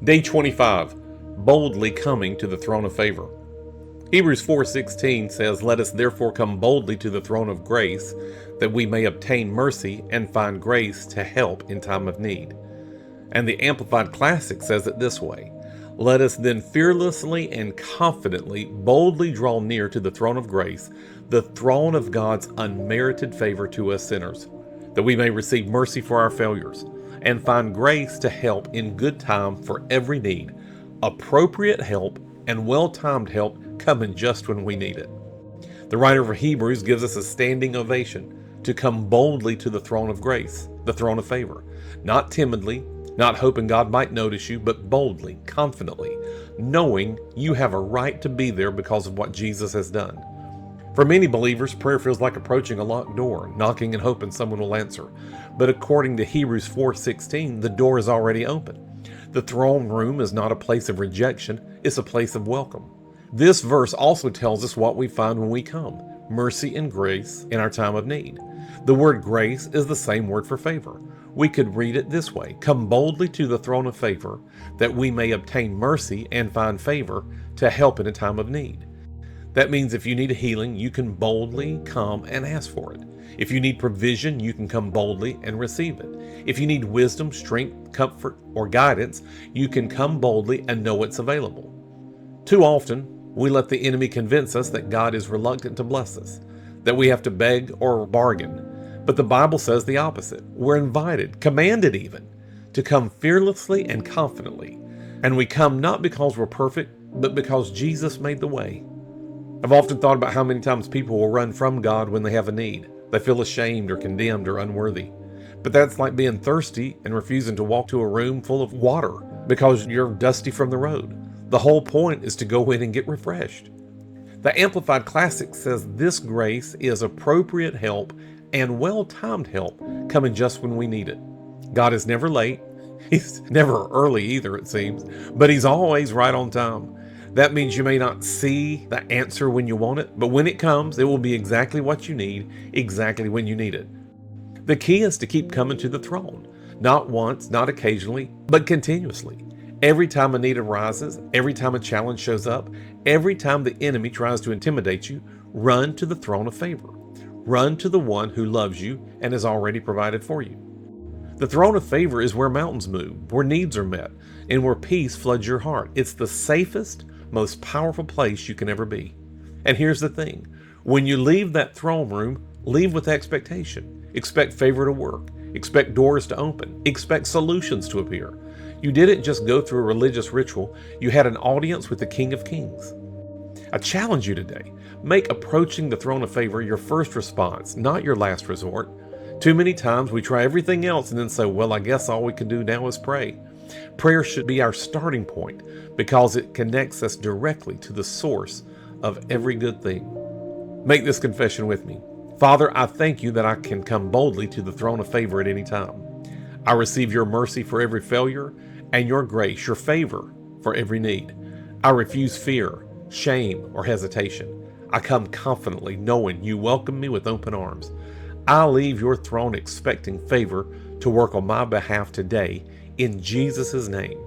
Day 25, boldly coming to the throne of favor. Hebrews 4:16 says, "Let us therefore come boldly to the throne of grace, that we may obtain mercy and find grace to help in time of need." And the Amplified Classic says it this way, "Let us then fearlessly and confidently boldly draw near to the throne of grace, the throne of God's unmerited favor to us sinners, that we may receive mercy for our failures and find grace to help in good time for every need, appropriate help and well-timed help coming just when we need it." The writer of Hebrews gives us a standing ovation to come boldly to the throne of grace, the throne of favor, not timidly, not hoping God might notice you, but boldly, confidently, knowing you have a right to be there because of what Jesus has done. For many believers, prayer feels like approaching a locked door, knocking and hoping someone will answer. But according to Hebrews 4:16, the door is already open. The throne room is not a place of rejection, it's a place of welcome. This verse also tells us what we find when we come: mercy and grace in our time of need. The word grace is the same word for favor. We could read it this way: "Come boldly to the throne of favor, that we may obtain mercy and find favor to help in a time of need." That means if you need a healing, you can boldly come and ask for it. If you need provision, you can come boldly and receive it. If you need wisdom, strength, comfort, or guidance, you can come boldly and know it's available. Too often, we let the enemy convince us that God is reluctant to bless us, that we have to beg or bargain. But the Bible says the opposite. We're invited, commanded even, to come fearlessly and confidently. And we come not because we're perfect, but because Jesus made the way. I've often thought about how many times people will run from God when they have a need. They feel ashamed or condemned or unworthy. But that's like being thirsty and refusing to walk to a room full of water because you're dusty from the road. The whole point is to go in and get refreshed. The Amplified Classic says this grace is appropriate help and well-timed help coming just when we need it. God is never late. He's never early either, it seems, but He's always right on time. That means you may not see the answer when you want it, but when it comes, it will be exactly what you need, exactly when you need it. The key is to keep coming to the throne, not once, not occasionally, but continuously. Every time a need arises, every time a challenge shows up, every time the enemy tries to intimidate you, run to the throne of favor. Run to the one who loves you and has already provided for you. The throne of favor is where mountains move, where needs are met, and where peace floods your heart. It's the safest, most powerful place you can ever be. And here's the thing: when you leave that throne room, leave with expectation. Expect favor to work. Expect doors to open. Expect solutions to appear. You didn't just go through a religious ritual, you had an audience with the King of Kings. I challenge you today: make approaching the throne of favor your first response, not your last resort. Too many times we try everything else and then say, well, I guess all we can do now is pray. Prayer should be our starting point because it connects us directly to the source of every good thing. Make this confession with me. Father, I thank you that I can come boldly to the throne of favor at any time. I receive your mercy for every failure and your grace, your favor for every need. I refuse fear, shame, or hesitation. I come confidently knowing you welcome me with open arms. I leave your throne expecting favor to work on my behalf today in Jesus' name.